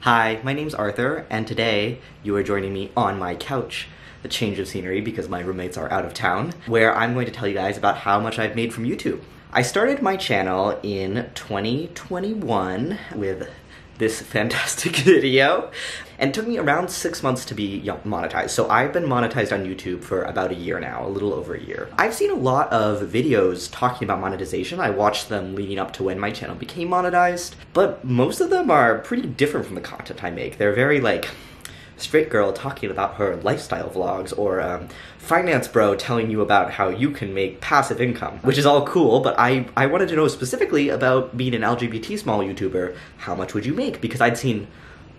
Hi, my name's Arthur, and today you are joining me on my couch, a change of scenery because my roommates are out of town, where I'm going to tell you guys about how much I've made from YouTube. I started my channel in 2021 with this fantastic video, and it took me around 6 months to be monetized. So I've been monetized on YouTube for about a year now, a little over a year. I've seen a lot of videos talking about monetization. I watched them leading up to when my channel became monetized, but most of them are pretty different from the content I make. They're very like, straight girl talking about her lifestyle vlogs, or finance bro telling you about how you can make passive income, which is all cool, but I wanted to know specifically about being an LGBT small YouTuber, how much would you make? Because I'd seen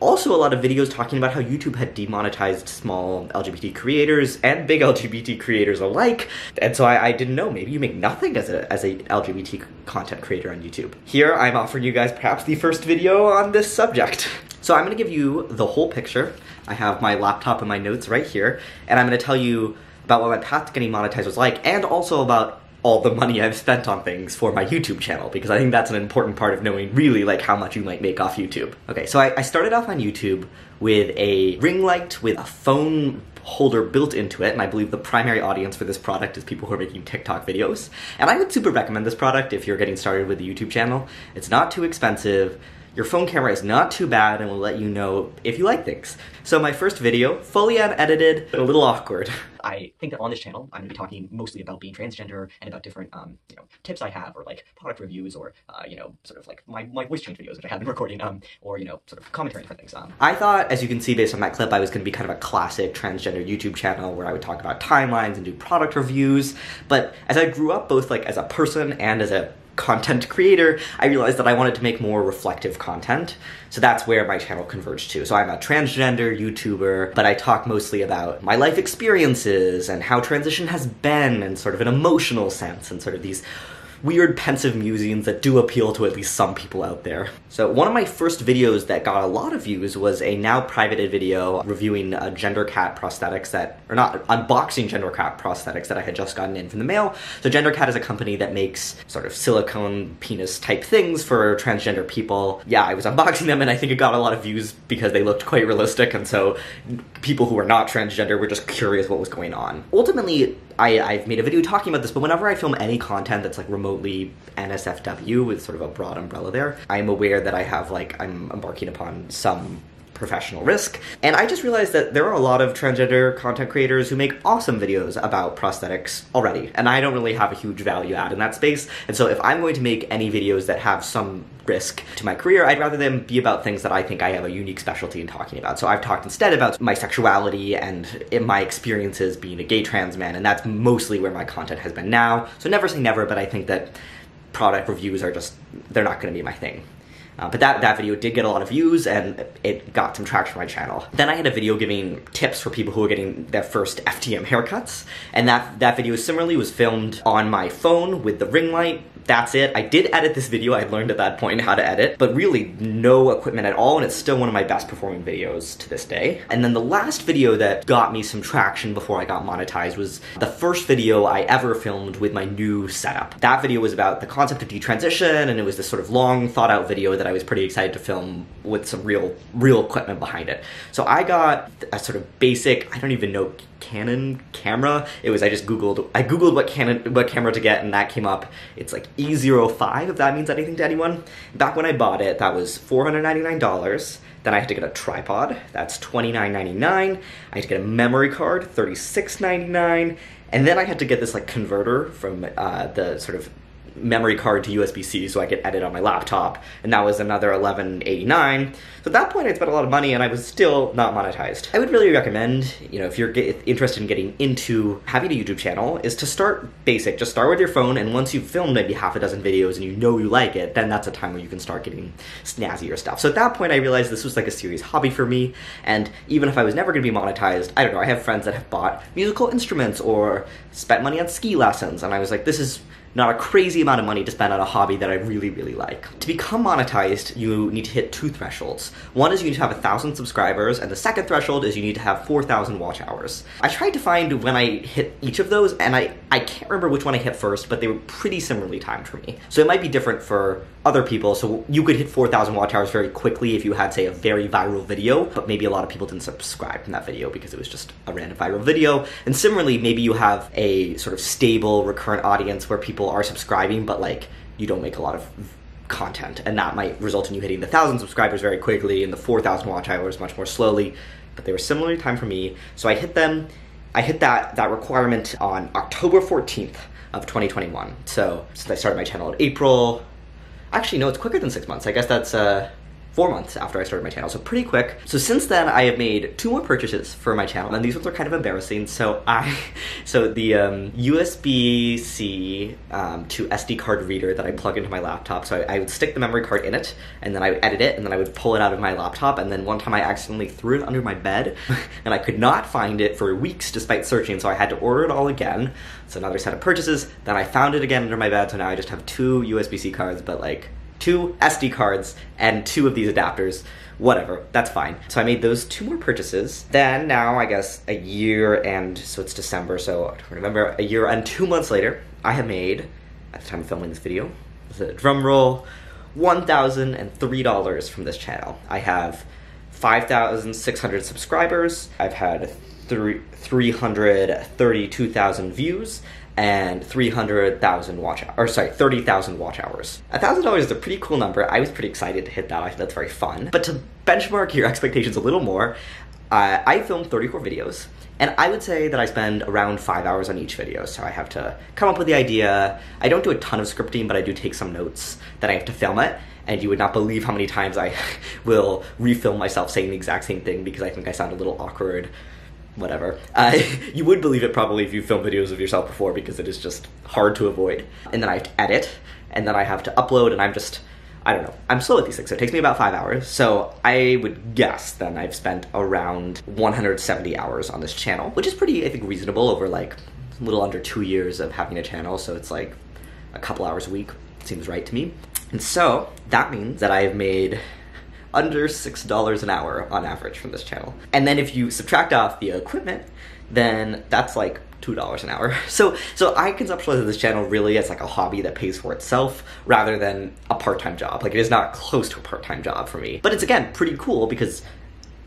also a lot of videos talking about how YouTube had demonetized small LGBT creators and big LGBT creators alike, and so I didn't know, maybe you make nothing as a LGBT content creator on YouTube. Here I'm offering you guys perhaps the first video on this subject. So I'm gonna give you the whole picture. I have my laptop and my notes right here, and I'm gonna tell you about what my path to getting monetized was like, and also about all the money I've spent on things for my YouTube channel, because I think that's an important part of knowing really like how much you might make off YouTube. Okay, so I started off on YouTube with a ring light with a phone holder built into it, and I believe the primary audience for this product is people who are making TikTok videos. And I would super recommend this product if you're getting started with a YouTube channel. It's not too expensive. Your phone camera is not too bad and will let you know if you like things. So my first video, fully unedited, but a little awkward. I think that on this channel, I'm gonna be talking mostly about being transgender and about different, tips I have, or like product reviews, or, sort of like my voice change videos, which I have been recording, or, sort of commentary for things. I thought, as you can see based on that clip, I was gonna be kind of a classic transgender YouTube channel where I would talk about timelines and do product reviews. But as I grew up, both like as a person and as a content creator, I realized that I wanted to make more reflective content. So that's where my channel converged to. So I'm a transgender YouTuber, but I talk mostly about my life experiences and how transition has been in sort of an emotional sense, and sort of these weird pensive musings that do appeal to at least some people out there. So one of my first videos that got a lot of views was a now privated video reviewing gender cat prosthetics unboxing gender cat prosthetics that I had just gotten in from the mail. So Gender Cat is a company that makes sort of silicone penis type things for transgender people. Yeah, I was unboxing them, and I think it got a lot of views because they looked quite realistic, and so people who were not transgender were just curious what was going on. Ultimately, I've made a video talking about this, but whenever I film any content that's like remotely NSFW with sort of a broad umbrella there, I'm aware that I'm embarking upon some professional risk. And I just realized that there are a lot of transgender content creators who make awesome videos about prosthetics already, and I don't really have a huge value add in that space. And so if I'm going to make any videos that have some risk to my career, I'd rather them be about things that I think I have a unique specialty in talking about. So I've talked instead about my sexuality and my experiences being a gay trans man, and that's mostly where my content has been now. So never say never, but I think that product reviews are they're not gonna be my thing. But that video did get a lot of views, and it got some traction on my channel. Then I had a video giving tips for people who are getting their first FTM haircuts, and that video similarly was filmed on my phone with the ring light. That's it. I did edit this video. I learned at that point how to edit, but really no equipment at all, and it's still one of my best performing videos to this day. And then the last video that got me some traction before I got monetized was the first video I ever filmed with my new setup. That video was about the concept of detransition, and it was this sort of long thought out video that I was pretty excited to film with some real equipment behind it. So I got a sort of basic, I don't even know, Canon camera. I googled what camera to get, and that came up. It's like E05, if that means anything to anyone. Back when I bought it, that was $499. Then I had to get a tripod, that's $29.99. I had to get a memory card, $36.99. And then I had to get this like converter from the sort of memory card to USB-C so I could edit on my laptop, and that was another $11.89. So at that point I'd spent a lot of money, and I was still not monetized. I would really recommend, if you're interested in getting into having a YouTube channel, is to start basic. Just start with your phone, and once you've filmed maybe half a dozen videos and you know you like it, then that's a time where you can start getting snazzier stuff. So at that point I realized this was like a serious hobby for me, and even if I was never going to be monetized, I don't know, I have friends that have bought musical instruments or spent money on ski lessons, and I was like, this is not a crazy amount of money to spend on a hobby that I really, really like. To become monetized, you need to hit 2 thresholds. One is you need to have 1,000 subscribers, and the second threshold is you need to have 4,000 watch hours. I tried to find when I hit each of those, and I can't remember which one I hit first, but they were pretty similarly timed for me. So it might be different for other people, so you could hit 4,000 watch hours very quickly if you had, say, a very viral video, but maybe a lot of people didn't subscribe from that video because it was just a random viral video. And similarly, maybe you have a sort of stable, recurrent audience where people are subscribing, but like you don't make a lot of content, and that might result in you hitting the 1,000 subscribers very quickly and the 4,000 watch hours much more slowly. But they were similarly timed for me, so I hit them. I hit that requirement on October 14th of 2021. So since I started my channel in April, actually no, it's quicker than 6 months. I guess that's 4 months after I started my channel, so pretty quick. So since then, I have made 2 more purchases for my channel, and these ones are kind of embarrassing. So the USB-C to SD card reader that I plug into my laptop, so I would stick the memory card in it, and then I would edit it, and then I would pull it out of my laptop, and then one time I accidentally threw it under my bed, and I could not find it for weeks despite searching, so I had to order it all again. So another set of purchases, then I found it again under my bed, so now I just have 2 USB-C cards, but like 2 SD cards and 2 of these adapters, whatever, that's fine. So I made those 2 more purchases. Then now, I guess, a year and, so it's December, so October, November, a year and 2 months later, I have made, at the time of filming this video, drum roll, $1,003 from this channel. I have 5,600 subscribers, I've had 332,000 views, and 300,000 watch hours, or sorry, 30,000 watch hours. $1,000 is a pretty cool number. I was pretty excited to hit that. I think that's very fun. But to benchmark your expectations a little more, I filmed 34 videos, and I would say that I spend around 5 hours on each video. So I have to come up with the idea. I don't do a ton of scripting, but I do take some notes. Then I have to film it, and you would not believe how many times I will refilm myself saying the exact same thing because I think I sound a little awkward. Whatever. You would believe it probably if you filmed videos of yourself before because it is just hard to avoid. And then I have to edit, and then I have to upload, and I don't know. I'm slow at these things, so it takes me about 5 hours. So I would guess then I've spent around 170 hours on this channel, which is pretty, I think, reasonable over like a little under 2 years of having a channel. So it's like a couple hours a week. It seems right to me. And so that means that I have made under $6 an hour on average from this channel. And then if you subtract off the equipment, then that's like $2 an hour. So I conceptualize this channel really as like a hobby that pays for itself rather than a part-time job. Like, it is not close to a part-time job for me. But it's, again, pretty cool because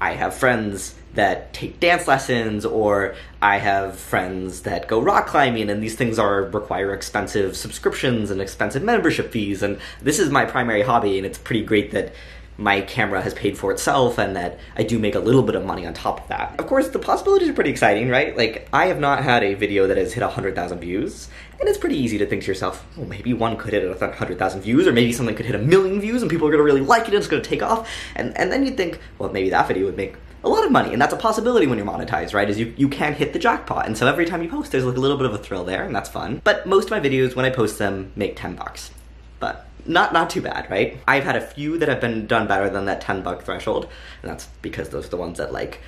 I have friends that take dance lessons, or I have friends that go rock climbing, and these things require expensive subscriptions and expensive membership fees, and this is my primary hobby, and it's pretty great that my camera has paid for itself and that I do make a little bit of money on top of that. Of course, the possibilities are pretty exciting, right? Like, I have not had a video that has hit 100,000 views, and it's pretty easy to think to yourself, well, maybe one could hit 100,000 views, or maybe something could hit 1 million views and people are gonna really like it and it's gonna take off, and then you'd think, well, maybe that video would make a lot of money, and that's a possibility when you're monetized, right? Is you can hit the jackpot, and so every time you post, there's like a little bit of a thrill there, and that's fun. But most of my videos, when I post them, make 10 bucks. But not too bad, right? I've had a few that have been done better than that 10 buck threshold, and that's because those are the ones that like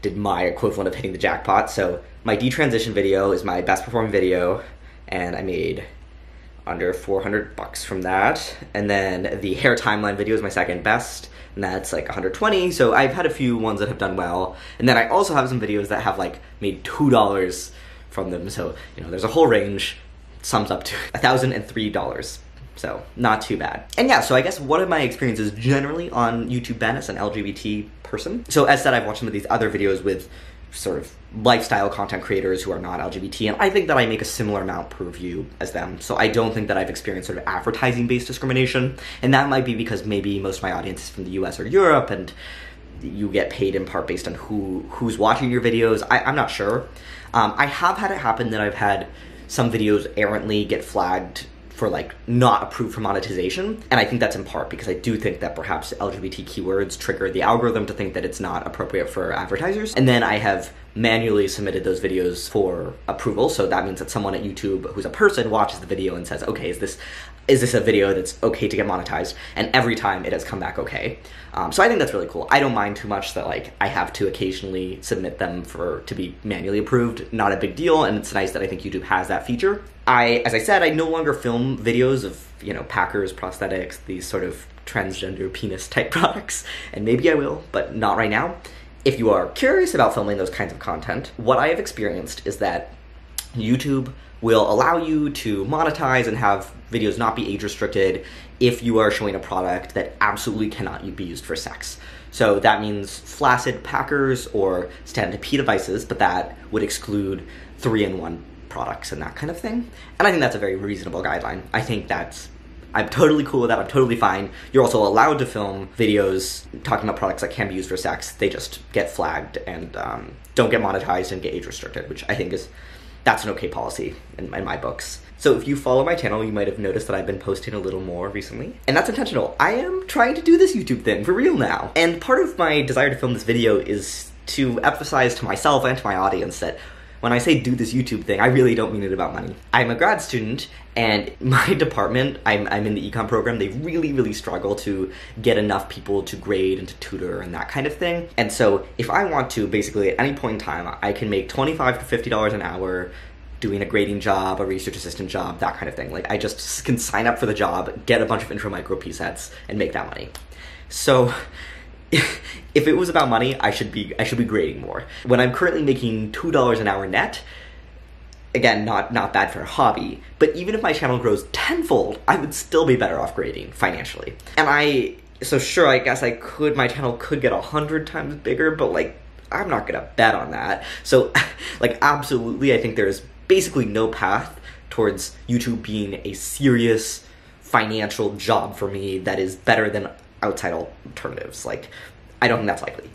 did my equivalent of hitting the jackpot. So my detransition video is my best performing video, and I made under 400 bucks from that. And then the hair timeline video is my second best, and that's like 120. So I've had a few ones that have done well. And then I also have some videos that have like made $2 from them. So, you know, there's a whole range, sums up to $1,003. So, not too bad. And yeah, so I guess one of my experiences generally on YouTube Ben as an LGBT person. So as said, I've watched some of these other videos with sort of lifestyle content creators who are not LGBT, and I think that I make a similar amount per view as them. So I don't think that I've experienced sort of advertising-based discrimination, and that might be because maybe most of my audience is from the US or Europe, and you get paid in part based on who's watching your videos. I'm not sure. I have had it happen that I've had some videos errantly get flagged for like not approved for monetization, and I think that's in part because I do think that perhaps LGBT keywords trigger the algorithm to think that it's not appropriate for advertisers. And then I have manually submitted those videos for approval, so that means that someone at YouTube who's a person watches the video and says, okay, is this is this a video that's okay to get monetized? And every time it has come back okay. So I think that's really cool. I don't mind too much that like I have to occasionally submit them to be manually approved. Not a big deal, and it's nice that I think YouTube has that feature. As I said, I no longer film videos of, you know, Packers, prosthetics, these sort of transgender penis type products, and maybe I will, but not right now. If you are curious about filming those kinds of content, what I have experienced is that YouTube will allow you to monetize and have videos not be age restricted if you are showing a product that absolutely cannot be used for sex. So that means flaccid Packers or stand-to-pee devices, but that would exclude 3-in-1 products and that kind of thing. And I think that's a very reasonable guideline. I'm totally cool with that, I'm totally fine. You're also allowed to film videos talking about products that can be used for sex. They just get flagged and don't get monetized and get age restricted, which I think that's an okay policy in my books. So if you follow my channel, you might have noticed that I've been posting a little more recently. And that's intentional. I am trying to do this YouTube thing for real now. And part of my desire to film this video is to emphasize to myself and to my audience that when I say do this YouTube thing, I really don't mean it about money. I'm a grad student, and my department, I'm in the econ program, they really, really struggle to get enough people to grade and to tutor and that kind of thing. And so if I want to, basically at any point in time, I can make $25 to $50 an hour doing a grading job, a research assistant job, that kind of thing. Like, I just can sign up for the job, get a bunch of intro micro P-sets, and make that money. So if it was about money, I should be grading more. When I'm currently making $2 an hour net, again, not bad for a hobby, but even if my channel grows tenfold, I would still be better off grading financially. And so sure, I guess my channel could get 100 times bigger, but like, I'm not gonna bet on that. So like, absolutely, I think there's basically no path towards YouTube being a serious financial job for me that is better than outside alternatives. Like, I don't think that's likely.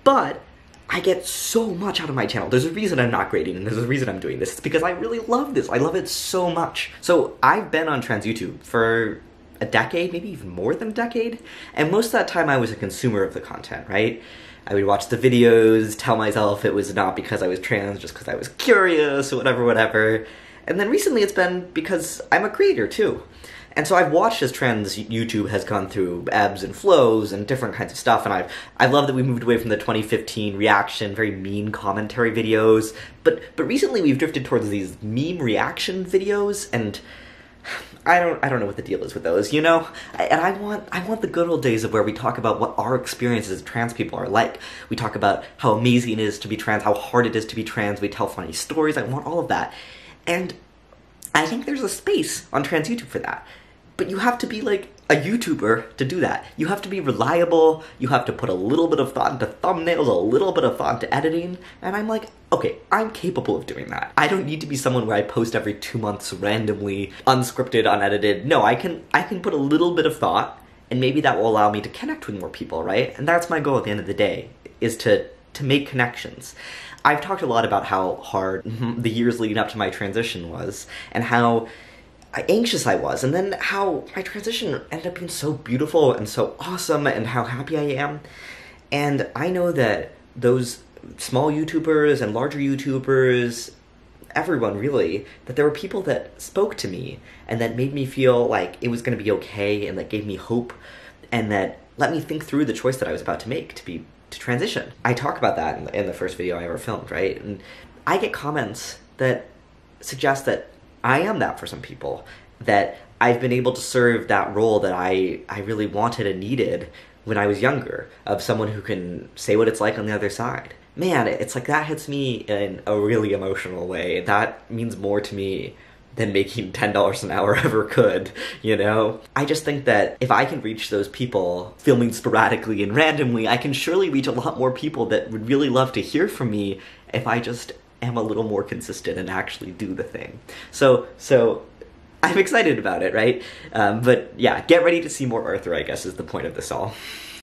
But I get so much out of my channel. There's a reason I'm not grading, and there's a reason I'm doing this. It's because I really love this. I love it so much. So I've been on trans YouTube for a decade, maybe even more than a decade, and most of that time I was a consumer of the content, right? I would watch the videos, tell myself it was not because I was trans, just because I was curious, or whatever. And then recently it's been because I'm a creator too. And so I've watched as trans YouTube has gone through ebbs and flows and different kinds of stuff, and I love that we moved away from the 2015 reaction, very mean commentary videos, but recently we've drifted towards these meme reaction videos, and I don't know what the deal is with those, you know? And I want the good old days of where we talk about what our experiences as trans people are like. We talk about how amazing it is to be trans, how hard it is to be trans, we tell funny stories. I want all of that. And I think there's a space on trans YouTube for that. But you have to be like a YouTuber to do that. You have to be reliable, you have to put a little bit of thought into thumbnails, a little bit of thought into editing, and I'm like, okay, I'm capable of doing that. I don't need to be someone where I post every 2 months randomly, unscripted, unedited. No, I can put a little bit of thought, and maybe that will allow me to connect with more people, right? And that's my goal at the end of the day, is to make connections. I've talked a lot about how hard the years leading up to my transition was, and how anxious I was, and then how my transition ended up being so beautiful and so awesome, and how happy I am. And I know that those small YouTubers and larger YouTubers, everyone really, that there were people that spoke to me and that made me feel like it was going to be okay, and that gave me hope, and that let me think through the choice that I was about to make to transition. I talk about that in the first video I ever filmed, right? And I get comments that suggest that I am that for some people, that I've been able to serve that role that I really wanted and needed when I was younger, of someone who can say what it's like on the other side. Man, it's like that hits me in a really emotional way. That means more to me than making $10 an hour ever could, you know? I just think that if I can reach those people filming sporadically and randomly, I can surely reach a lot more people that would really love to hear from me if I just am a little more consistent and actually do the thing. So I'm excited about it, right? But yeah, get ready to see more Arthur, I guess, is the point of this all.